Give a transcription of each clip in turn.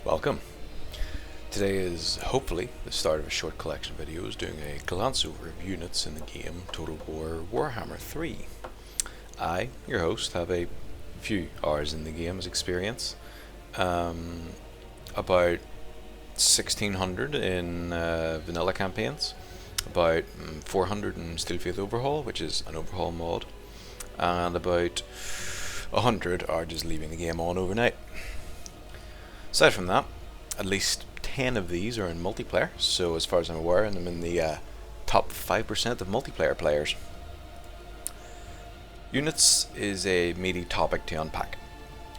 Welcome. Today is hopefully the start of a short collection of videos doing a glance over of units in the game Total War Warhammer 3. I, your host, have a few hours in the game as experience. About 1600 in vanilla campaigns, about 400 in Steelfield Overhaul, which is an overhaul mod, and about 100 are just leaving the game on overnight. Aside from that, at least 10 of these are in multiplayer, so as far as I'm aware, I'm in the top 5% of multiplayer players. Units is a meaty topic to unpack.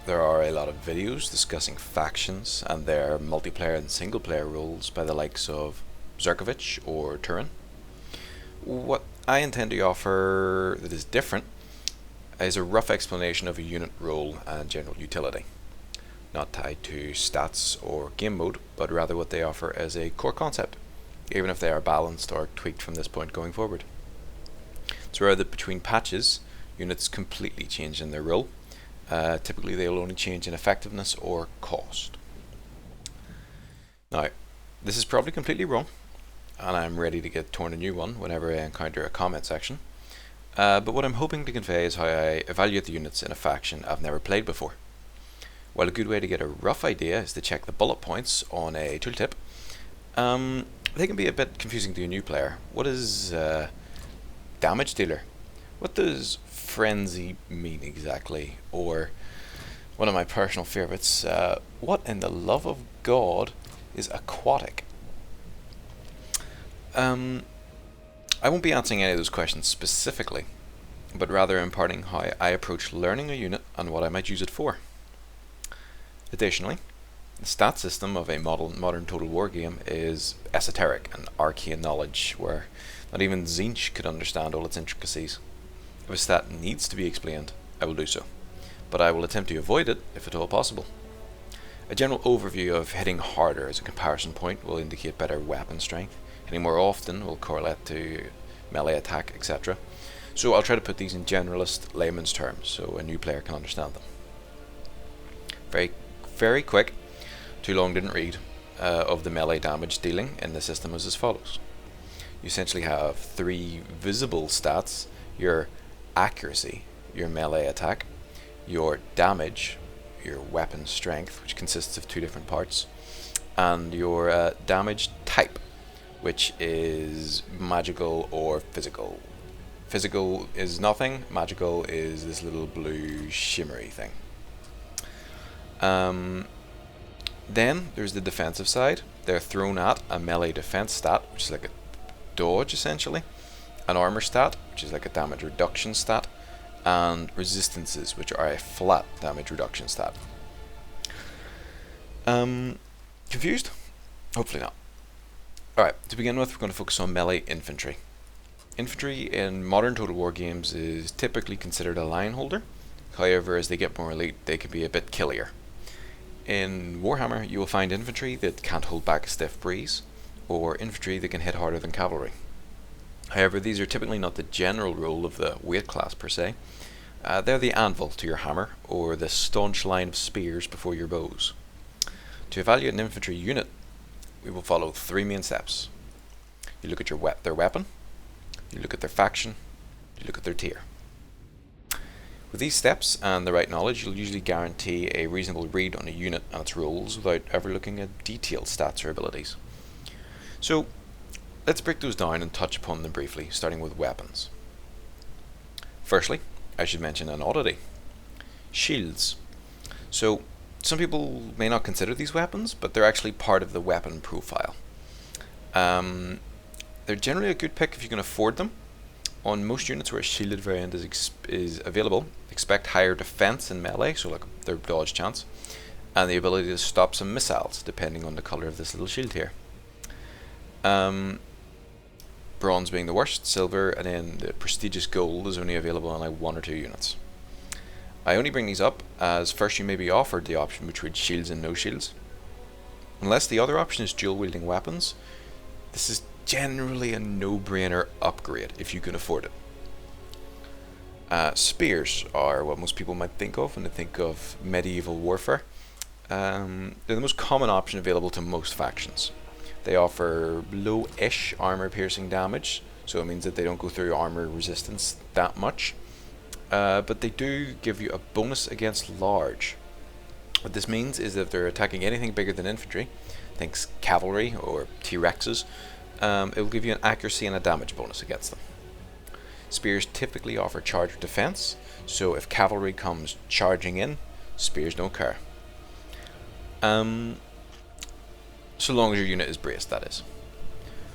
There are a lot of videos discussing factions and their multiplayer and single player roles by the likes of Zerkovich or Turin. What I intend to offer that is different is a rough explanation of a unit role and general utility. Not tied to stats or game mode, but rather what they offer as a core concept, even if they are balanced or tweaked from this point going forward. It's rare that between patches, units completely change in their role. Typically they will only change in effectiveness or cost. Now, this is probably completely wrong, and I'm ready to get torn a new one whenever I encounter a comment section. But what I'm hoping to convey is how I evaluate the units in a faction I've never played before. While a good way to get a rough idea is to check the bullet points on a tooltip, they can be a bit confusing to a new player. What is damage dealer? What does frenzy mean exactly? Or, one of my personal favourites, what in the love of God is aquatic? I won't be answering any of those questions specifically, but rather imparting how I approach learning a unit and what I might use it for. Additionally, the stat system of a modern Total War game is esoteric and arcane knowledge where not even Tzeentch could understand all its intricacies. If a stat needs to be explained, I will do so, but I will attempt to avoid it if at all possible. A general overview of hitting harder as a comparison point will indicate better weapon strength, hitting more often will correlate to melee attack, etc. So I'll try to put these in generalist layman's terms so a new player can understand them. Very quick, too long didn't read, of the melee damage dealing in the system is as follows. You essentially have three visible stats: your accuracy, your melee attack, your damage, your weapon strength, which consists of two different parts, and your damage type, which is magical or physical. Physical is nothing, magical is this little blue shimmery thing. Then there's the defensive side. They're thrown at a melee defense stat, which is like a dodge essentially, an armor stat, which is like a damage reduction stat, and resistances, which are a flat damage reduction stat. Confused? Hopefully not. Alright, to begin with, we're going to focus on melee infantry. Infantry in modern Total War games is typically considered a line holder. However, as they get more elite, they can be a bit killier. In Warhammer, you will find infantry that can't hold back a stiff breeze, or infantry that can hit harder than cavalry. However, these are typically not the general role of the weight class per se. They're the anvil to your hammer, or the staunch line of spears before your bows. To evaluate an infantry unit, we will follow three main steps. You look at their weapon, you look at their faction, you look at their tier. With these steps and the right knowledge, you'll usually guarantee a reasonable read on a unit and its roles without ever looking at detailed stats or abilities. So, let's break those down and touch upon them briefly, starting with weapons. Firstly, I should mention an oddity. Shields. So, some people may not consider these weapons, but they're actually part of the weapon profile. They're generally a good pick if you can afford them. On most units where a shielded variant is available, expect higher defense in melee, so like their dodge chance, and the ability to stop some missiles, depending on the color of this little shield here. Bronze being the worst, silver, and then the prestigious gold is only available on like 1 or 2 units. I only bring these up as first you may be offered the option between shields and no shields. Unless the other option is dual wielding weapons, this is generally a no-brainer upgrade if you can afford it. Spears are what most people might think of when they think of medieval warfare. They're the most common option available to most factions. They offer low-ish armor piercing damage, so it means that they don't go through armor resistance that much. But they do give you a bonus against large. What this means is that if they're attacking anything bigger than infantry, think cavalry or T-Rexes, it will give you an accuracy and a damage bonus against them. Spears typically offer charge defense, so if cavalry comes charging in, spears don't care. So long as your unit is braced, that is.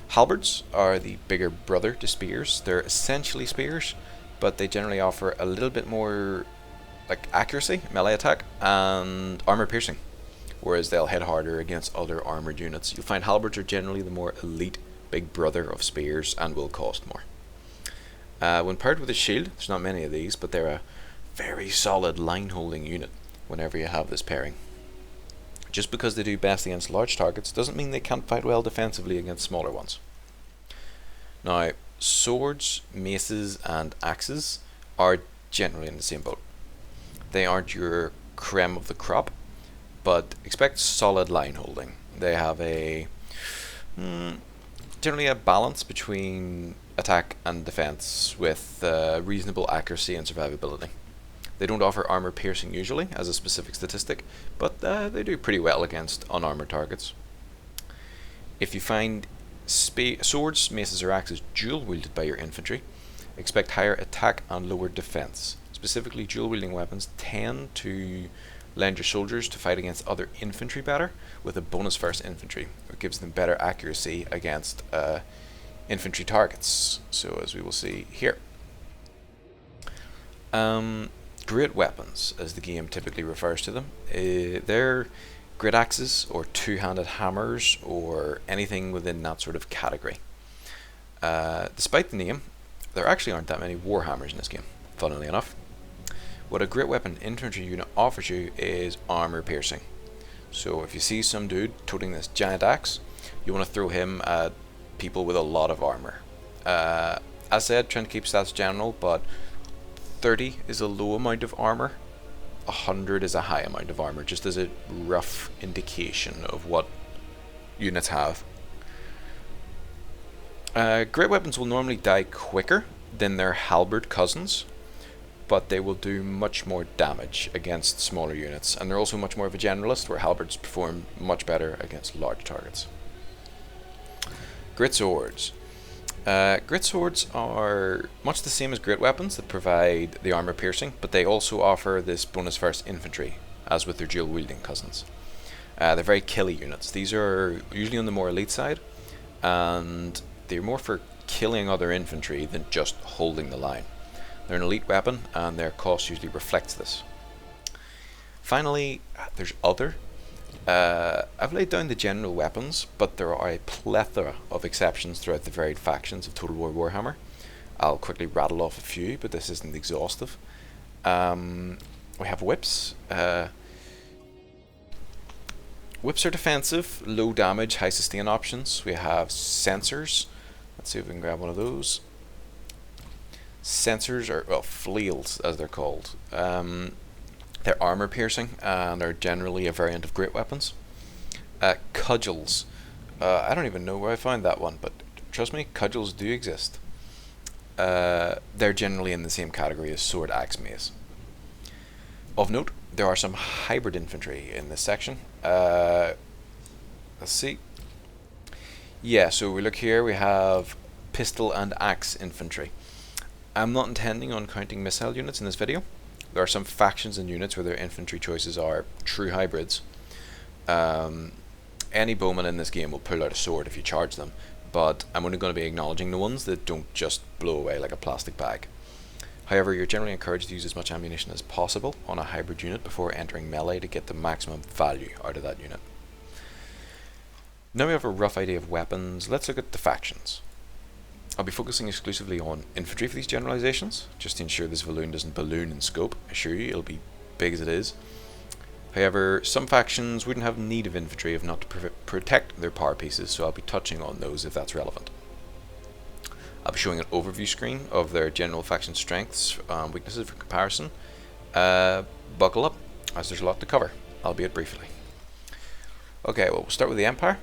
Halberds are the bigger brother to spears. They're essentially spears, but they generally offer a little bit more accuracy, melee attack, and armor piercing, whereas they'll hit harder against other armored units. You'll find halberds are generally the more elite big brother of spears and will cost more. When paired with a shield, there's not many of these, but they're a very solid line holding unit whenever you have this pairing. Just because they do best against large targets doesn't mean they can't fight well defensively against smaller ones. Now, swords, maces and axes are generally in the same boat. They aren't your creme of the crop, but expect solid line holding. They have generally a balance between attack and defense with reasonable accuracy and survivability. They don't offer armor piercing usually as a specific statistic, but they do pretty well against unarmored targets. If you find swords, maces or axes dual wielded by your infantry, expect higher attack and lower defense. Specifically, dual wielding weapons tend to lend your soldiers to fight against other infantry better with a bonus first infantry, which gives them better accuracy against infantry targets, so as we will see here. Great weapons, as the game typically refers to them, they're great axes or two-handed hammers or anything within that sort of category. Despite the name, there actually aren't that many warhammers in this game, funnily enough. What a great weapon infantry unit offers you is armor piercing. So if you see some dude toting this giant axe, you want to throw him at people with a lot of armor. As said, trying to keep stats general, but 30 is a low amount of armor, 100 is a high amount of armor, just as a rough indication of what units have. Great weapons will normally die quicker than their halberd cousins, but they will do much more damage against smaller units, and they're also much more of a generalist, where halberds perform much better against large targets. Great swords. Great swords are much the same as great weapons that provide the armor piercing, but they also offer this bonus first infantry, as with their dual wielding cousins. They're very killy units. These are usually on the more elite side, and they're more for killing other infantry than just holding the line. They're an elite weapon, and their cost usually reflects this. Finally, there's other. I've laid down the general weapons, but there are a plethora of exceptions throughout the varied factions of Total War Warhammer. I'll quickly rattle off a few, but this isn't exhaustive. We have whips. Whips are defensive, low damage, high sustain options. We have sensors. Let's see if we can grab one of those. Sensors are, well, flails as they're called. They're armor piercing, and they're generally a variant of great weapons. Cudgels. I don't even know where I found that one, but trust me, cudgels do exist. They're generally in the same category as sword, axe, mace. Of note, there are some hybrid infantry in this section. Let's see. Yeah, so we look here, we have pistol and axe infantry. I'm not intending on counting missile units in this video. There are some factions and units where their infantry choices are true hybrids. Any bowman in this game will pull out a sword if you charge them, but I'm only going to be acknowledging the ones that don't just blow away like a plastic bag. However, you're generally encouraged to use as much ammunition as possible on a hybrid unit before entering melee to get the maximum value out of that unit. Now we have a rough idea of weapons, let's look at the factions. I'll be focusing exclusively on infantry for these generalizations, just to ensure this balloon doesn't balloon in scope. I assure you it'll be big as it is. However, some factions wouldn't have need of infantry if not to protect their power pieces, so I'll be touching on those if that's relevant. I'll be showing an overview screen of their general faction strengths and weaknesses for comparison. Buckle up, as there's a lot to cover, albeit briefly. Okay, well, we'll start with the Empire.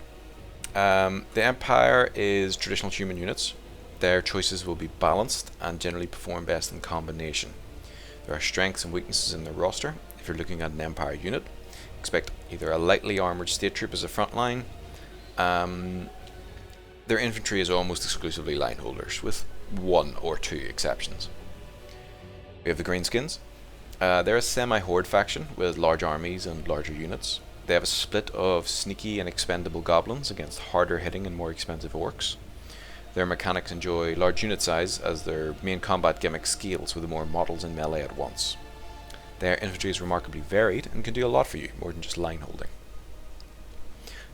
The Empire is traditional human units. Their choices will be balanced and generally perform best in combination. There are strengths and weaknesses in their roster. If you're looking at an Empire unit, expect either a lightly armoured state troop as a front line. Their infantry is almost exclusively line holders, with one or two exceptions. We have the Greenskins. They're a semi-horde faction with large armies and larger units. They have a split of sneaky and expendable goblins against harder hitting and more expensive orcs. Their mechanics enjoy large unit size as their main combat gimmick scales with more models in melee at once. Their infantry is remarkably varied and can do a lot for you, more than just line holding.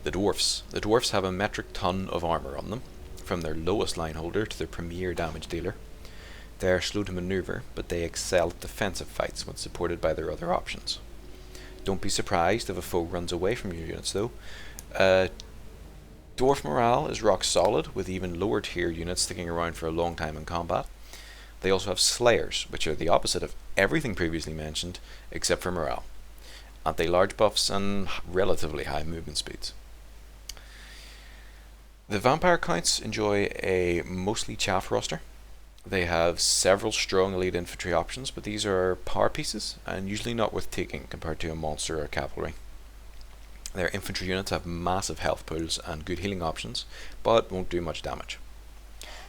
The Dwarfs. The Dwarfs have a metric ton of armour on them, from their lowest line holder to their premier damage dealer. They are slow to manoeuvre, but they excel at defensive fights when supported by their other options. Don't be surprised if a foe runs away from your units though. Dwarf morale is rock solid, with even lower tier units sticking around for a long time in combat. They also have Slayers, which are the opposite of everything previously mentioned, except for morale. Anti-large buffs and relatively high movement speeds. The Vampire Counts enjoy a mostly chaff roster. They have several strong elite infantry options, but these are power pieces and usually not worth taking compared to a monster or cavalry. Their infantry units have massive health pools and good healing options, but won't do much damage.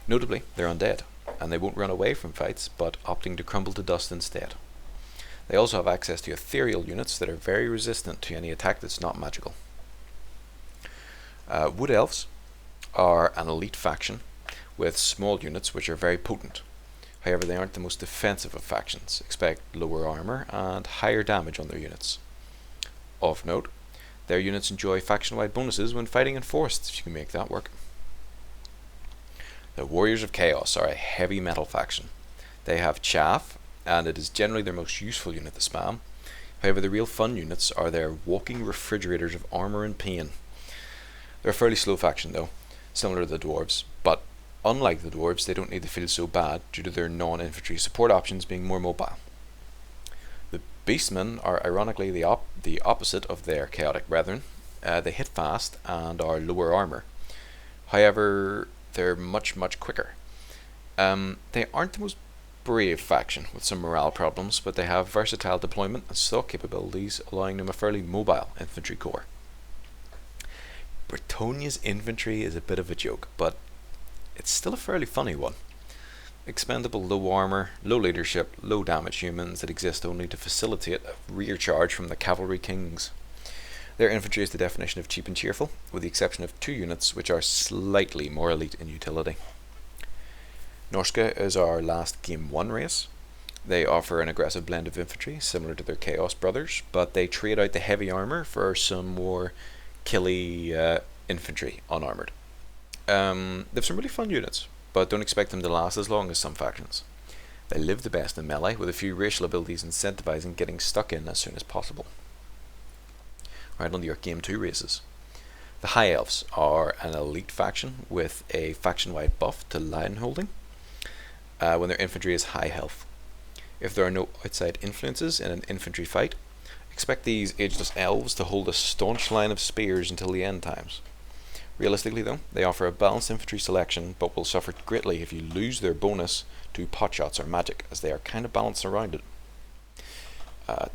Notably, they're undead, and they won't run away from fights, but opting to crumble to dust instead. They also have access to ethereal units that are very resistant to any attack that's not magical. Wood Elves are an elite faction with small units which are very potent. However, they aren't the most defensive of factions. Expect lower armor and higher damage on their units. Of note, their units enjoy faction-wide bonuses when fighting in forests, if you can make that work. The Warriors of Chaos are a heavy metal faction. They have chaff, and it is generally their most useful unit to spam. However, the real fun units are their walking refrigerators of armor and pain. They're a fairly slow faction though, similar to the Dwarves, but unlike the Dwarves, they don't need to feel so bad due to their non-infantry support options being more mobile. The Beastmen are ironically the opposite of their chaotic brethren. They hit fast and are lower armor. However, they're much quicker. They aren't the most brave faction with some morale problems, but they have versatile deployment and stock capabilities, allowing them a fairly mobile infantry corps. Bretonia's infantry is a bit of a joke, but it's still a fairly funny one. Expendable low armor, low leadership, low damage humans that exist only to facilitate a rear charge from the cavalry kings. Their infantry is the definition of cheap and cheerful, with the exception of two units which are slightly more elite in utility. Norska is our last Game 1 race. They offer an aggressive blend of infantry, similar to their Chaos brothers, but they trade out the heavy armor for some more killy infantry, unarmored. They have some really fun units, but don't expect them to last as long as some factions. They live the best in melee, with a few racial abilities incentivizing getting stuck in as soon as possible. Right, on to your Game 2 races. The High Elves are an elite faction with a faction-wide buff to line holding when their infantry is high health. If there are no outside influences in an infantry fight, expect these ageless elves to hold a staunch line of spears until the end times. Realistically though, they offer a balanced infantry selection, but will suffer greatly if you lose their bonus to potshots or magic, as they are kind of balanced around it.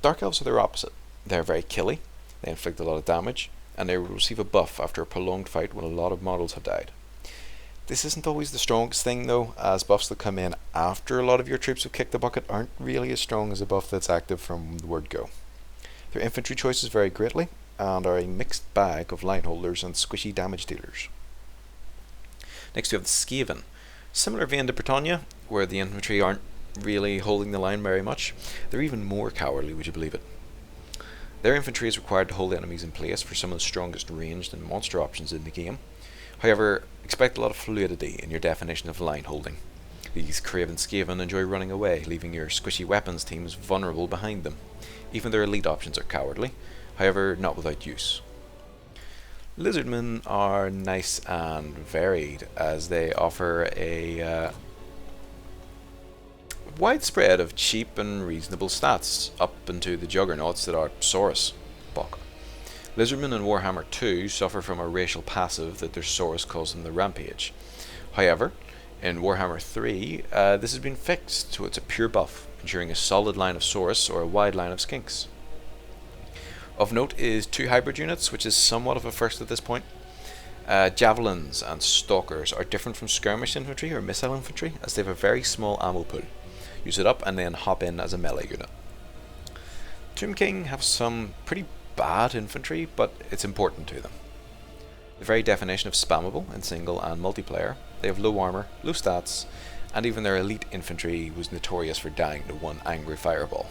Dark Elves are their opposite. They are very killy, they inflict a lot of damage, and they will receive a buff after a prolonged fight when a lot of models have died. This isn't always the strongest thing though, as buffs that come in after a lot of your troops have kicked the bucket aren't really as strong as a buff that's active from the word go. Their infantry choices vary greatly, and are a mixed bag of line holders and squishy damage dealers. Next we have the Skaven. Similar vein to Britannia, where the infantry aren't really holding the line very much. They're even more cowardly, would you believe it? Their infantry is required to hold enemies in place for some of the strongest ranged and monster options in the game. However, expect a lot of fluidity in your definition of line holding. These craven Skaven enjoy running away, leaving your squishy weapons teams vulnerable behind them. Even their elite options are cowardly, however not without use. Lizardmen are nice and varied, as they offer a widespread of cheap and reasonable stats, up into the juggernauts that are Saurus Buck. Lizardmen in Warhammer 2 suffer from a racial passive that their source calls them the Rampage. However, in Warhammer 3, this has been fixed, so it's a pure buff, ensuring a solid line of Saurus or a wide line of Skinks. Of note is 2 hybrid units, which is somewhat of a first at this point. Javelins and Stalkers are different from skirmish infantry or missile infantry, as they have a very small ammo pool. Use it up and then hop in as a melee unit. Tomb King have some pretty bad infantry, but it's important to them. The very definition of spammable in single and multiplayer, they have low armor, low stats, and even their elite infantry was notorious for dying to one angry fireball.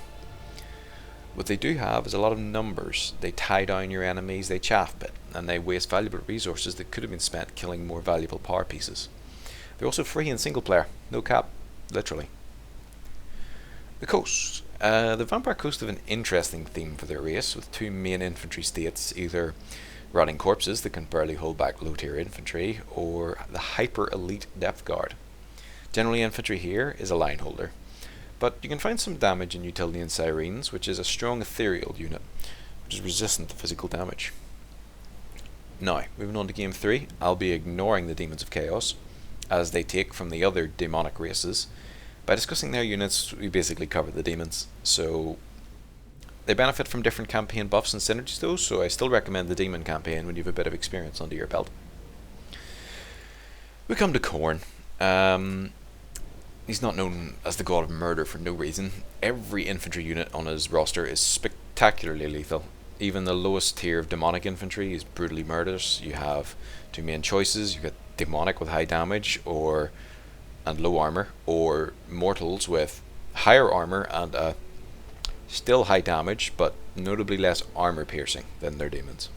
What they do have is a lot of numbers. They tie down your enemies, they chaff a bit, and they waste valuable resources that could have been spent killing more valuable power pieces. They're also free in single player, no cap, literally. The coast. The Vampire Coast have an interesting theme for their race, with 2 main infantry states, either rotting corpses that can barely hold back low tier infantry, or the hyper elite depth guard. Generally, infantry here is a line holder, but you can find some damage in Utilitarian Sirens, which is a strong ethereal unit, which is resistant to physical damage. Now, moving on to game 3, I'll be ignoring the Demons of Chaos, as they take from the other demonic races. By discussing their units, we basically cover the demons, so they benefit from different campaign buffs and synergies though, so I still recommend the demon campaign when you have a bit of experience under your belt. We come to Khorne. He's not known as the god of murder for no reason. Every infantry unit on his roster is spectacularly lethal. Even the lowest tier of demonic infantry is brutally murderous. You have 2 main choices. You get demonic with high damage and low armor, or mortals with higher armor and still high damage, but notably less armor piercing than their demons.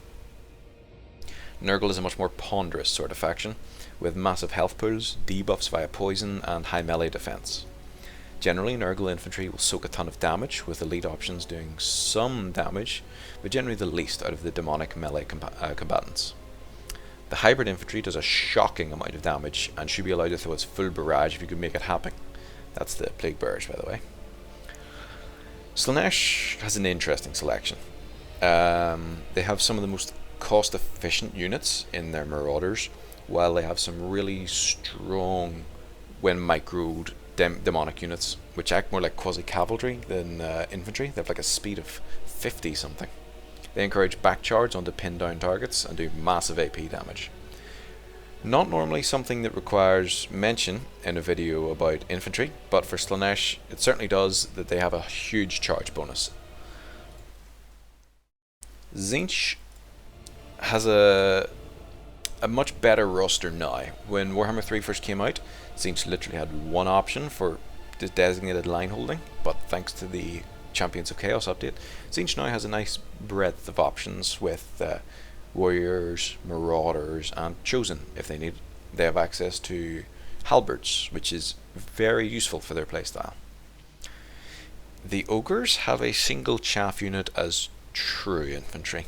Nurgle is a much more ponderous sort of faction, with massive health pools, debuffs via poison, and high melee defense. Generally, Nurgle infantry will soak a ton of damage, with elite options doing some damage, but generally the least out of the demonic melee combatants. The hybrid infantry does a shocking amount of damage, and should be allowed to throw its full barrage if you could make it happen. That's the Plague Bearers, by the way. Slaanesh has an interesting selection. They have some of the most cost-efficient units in their Marauders, while they have some really strong, when microed, demonic units, which act more like quasi-cavalry than infantry. They have like a speed of 50 something. They encourage back charge onto pin down targets and do massive AP damage. Not normally something that requires mention in a video about infantry, but for Slaanesh it certainly does, that they have a huge charge bonus. Tzeentch has a much better roster now. When Warhammer 3 first came out, Tzeentch literally had one option for the designated line holding, but thanks to the Champions of Chaos update, Tzeentch now has a nice breadth of options with warriors, marauders, and chosen if they need. They have access to halberds, which is very useful for their playstyle. The ogres have a single chaff unit as true infantry.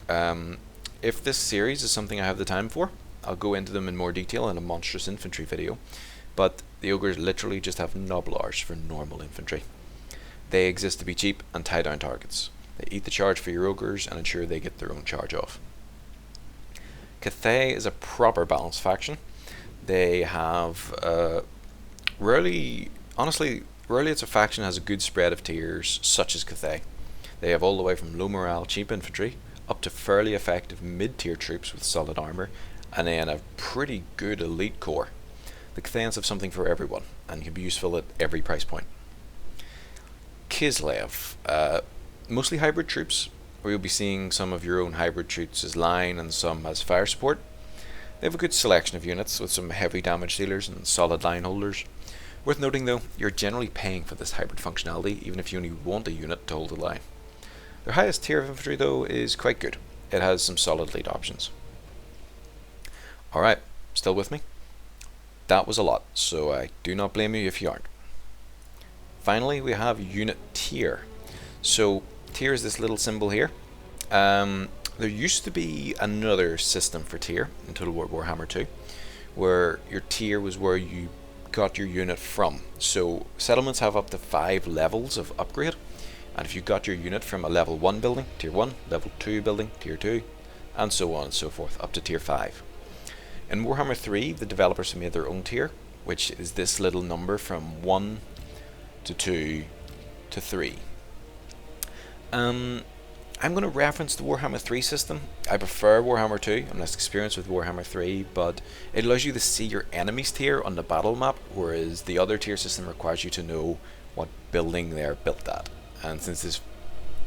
If this series is something I have the time for, I'll go into them in more detail in a monstrous infantry video, but the ogres literally just have noblars for normal infantry. They exist to be cheap and tie down targets. They eat the charge for your ogres and ensure they get their own charge off. Cathay is a proper balanced faction. They have rarely it's a faction that has a good spread of tiers, such as Cathay. They have all the way from low morale cheap infantry up to fairly effective mid-tier troops with solid armor, and then a pretty good elite core. The Cathayans have something for everyone and can be useful at every price point. Kislev, mostly hybrid troops, where you'll be seeing some of your own hybrid troops as line and some as fire support. They have a good selection of units with some heavy damage dealers and solid line holders. Worth noting though, you're generally paying for this hybrid functionality even if you only want a unit to hold the line. Their highest tier of infantry though is quite good. It has some solid lead options. Alright, still with me? That was a lot, so I do not blame you if you aren't. Finally, we have unit tier. So tier is this little symbol here. There used to be another system for tier in Total War Warhammer 2, where your tier was where you got your unit from. So settlements have up to 5 levels of upgrade, And if you got your unit from a level 1 building, tier 1, level 2 building, tier 2, and so on and so forth, up to tier 5. In Warhammer 3, the developers have made their own tier, which is this little number from 1 to 2 to 3. I'm going to reference the Warhammer 3 system. I prefer Warhammer 2. I'm less experienced with Warhammer 3, but it allows you to see your enemy's tier on the battle map, whereas the other tier system requires you to know what building they're built at. And since this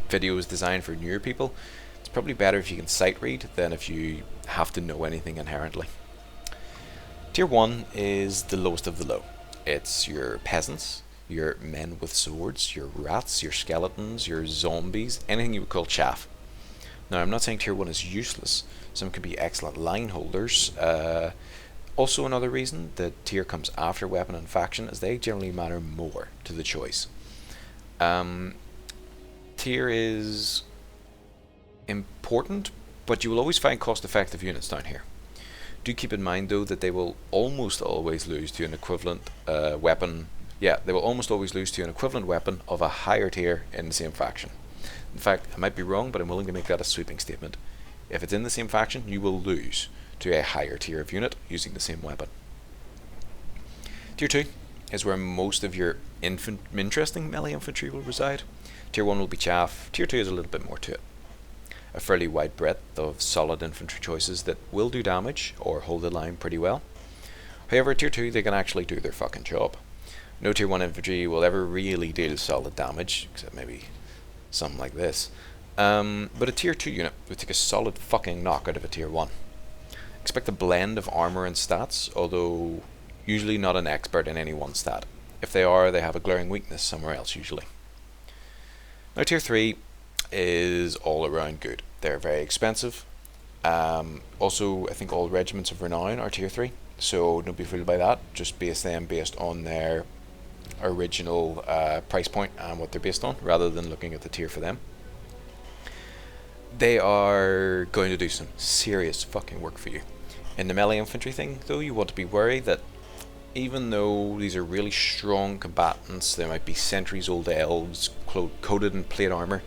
video is designed for newer people, it's probably better if you can sight read than if you have to know anything inherently. Tier 1 is the lowest of the low. It's your peasants, your men with swords, your rats, your skeletons, your zombies, anything you would call chaff. Now, I'm not saying tier 1 is useless. Some can be excellent line holders. Also, another reason the tier comes after weapon and faction is they generally matter more to the choice. Tier is important, but you will always find cost-effective units down here. Do keep in mind, though, that they will almost always lose to an equivalent weapon. Yeah, they will almost always lose to an equivalent weapon of a higher tier in the same faction. In fact, I might be wrong, but I'm willing to make that a sweeping statement. If it's in the same faction, you will lose to a higher tier of unit using the same weapon. Tier 2 is where most of your interesting melee infantry will reside. Tier 1 will be chaff, Tier 2 is a little bit more to it. A fairly wide breadth of solid infantry choices that will do damage or hold the line pretty well. However, Tier 2, they can actually do their fucking job. No Tier 1 infantry will ever really deal solid damage, except maybe something like this. But a Tier 2 unit would take a solid fucking knock out of a Tier 1. Expect a blend of armor and stats, although usually not an expert in any one stat. If they are, they have a glaring weakness somewhere else usually. Now, Tier 3 is all around good. They're very expensive. Also, I think all regiments of renown are Tier 3, so don't be fooled by that. Just base them based on their original price point and what they're based on, rather than looking at the tier for them. They are going to do some serious fucking work for you. In the melee infantry thing, though, you want to be worried that even though these are really strong combatants, they might be centuries old elves coated in plate armor,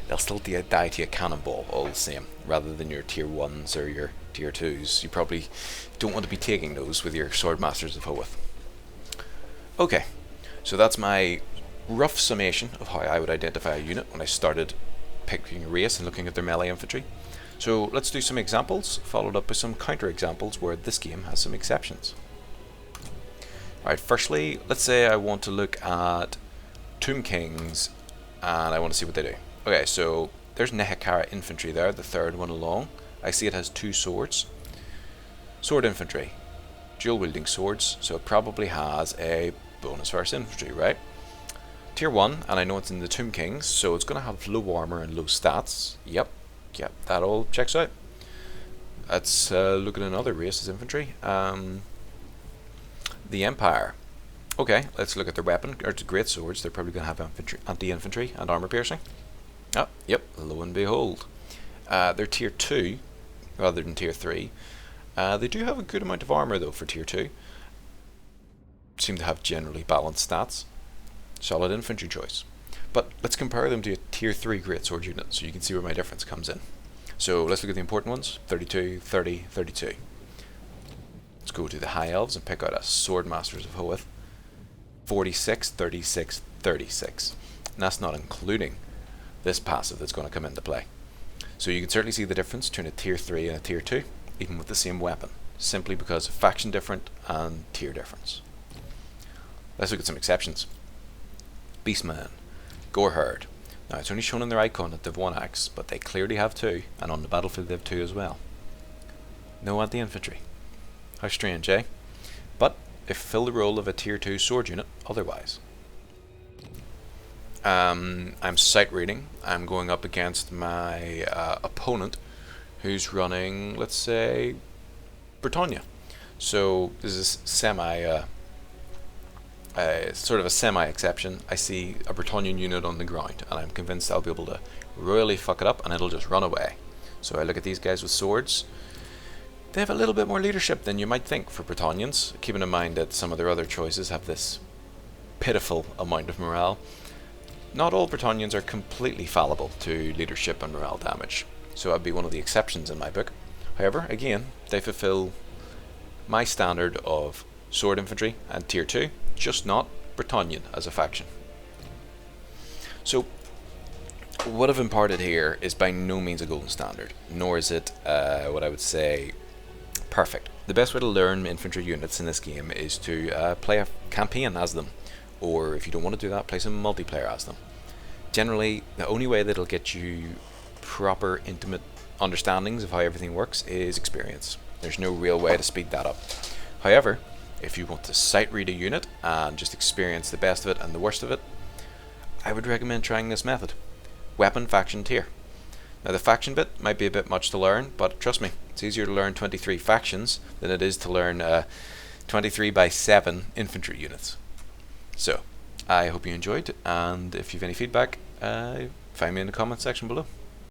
they'll still die to a cannonball all the same, rather than your tier 1s or your tier 2s. You probably don't want to be taking those with your Swordmasters of Hoeth. Okay, so that's my rough summation of how I would identify a unit when I started picking a race and looking at their melee infantry. So let's do some examples, followed up by some counter examples where this game has some exceptions. Alright, firstly, let's say I want to look at Tomb Kings and I want to see what they do. Okay, so there's Nehekara infantry there, the third one along. I see it has 2 swords. Sword infantry, dual wielding swords, so it probably has a bonus versus infantry, right? Tier 1, and I know it's in the Tomb Kings, so it's going to have low armor and low stats. Yep, that all checks out. Let's look at another race's infantry. The Empire. Okay, let's look at their weapon, or the great swords. They're probably going to have anti-infantry and armor piercing. Oh, yep, lo and behold. They're tier 2 rather than tier 3. They do have a good amount of armor though for tier 2. Seem to have generally balanced stats. Solid infantry choice. But let's compare them to a tier 3 greatsword unit so you can see where my difference comes in. So let's look at the important ones. 32, 30, 32. Let's go to the High Elves and pick out a Swordmasters of Hoeth. 46, 36, 36. And that's not including this passive that's going to come into play. So you can certainly see the difference between a tier 3 and a tier 2, even with the same weapon, simply because of faction different and tier difference. Let's look at some exceptions. Beastman, Goreherd. Now it's only shown in their icon that they've 1 axe, but they clearly have 2, and on the battlefield they have 2 as well. No anti-infantry. How strange, eh? But they fill the role of a tier 2 sword unit otherwise. I'm sight reading. I'm going up against my opponent who's running, let's say, Britannia. So this is sort of a semi-exception. I see a Britannian unit on the ground and I'm convinced I'll be able to really fuck it up and it'll just run away. So I look at these guys with swords. They have a little bit more leadership than you might think for Britannians, keeping in mind that some of their other choices have this pitiful amount of morale. Not all Bretonnians are completely fallible to leadership and morale damage, so I'd be one of the exceptions in my book. However, again, they fulfill my standard of sword infantry and tier 2, just not Bretonnian as a faction. So, what I've imparted here is by no means a golden standard, nor is it what I would say perfect. The best way to learn infantry units in this game is to play a campaign as them, or if you don't want to do that, play some multiplayer as them. Generally, the only way that it'll get you proper, intimate understandings of how everything works is experience. There's no real way to speed that up. However, if you want to sight read a unit and just experience the best of it and the worst of it, I would recommend trying this method. Weapon, faction, tier. Now the faction bit might be a bit much to learn, but trust me, it's easier to learn 23 factions than it is to learn 23 by 7 infantry units. So, I hope you enjoyed, and if you have any feedback, find me in the comment section below.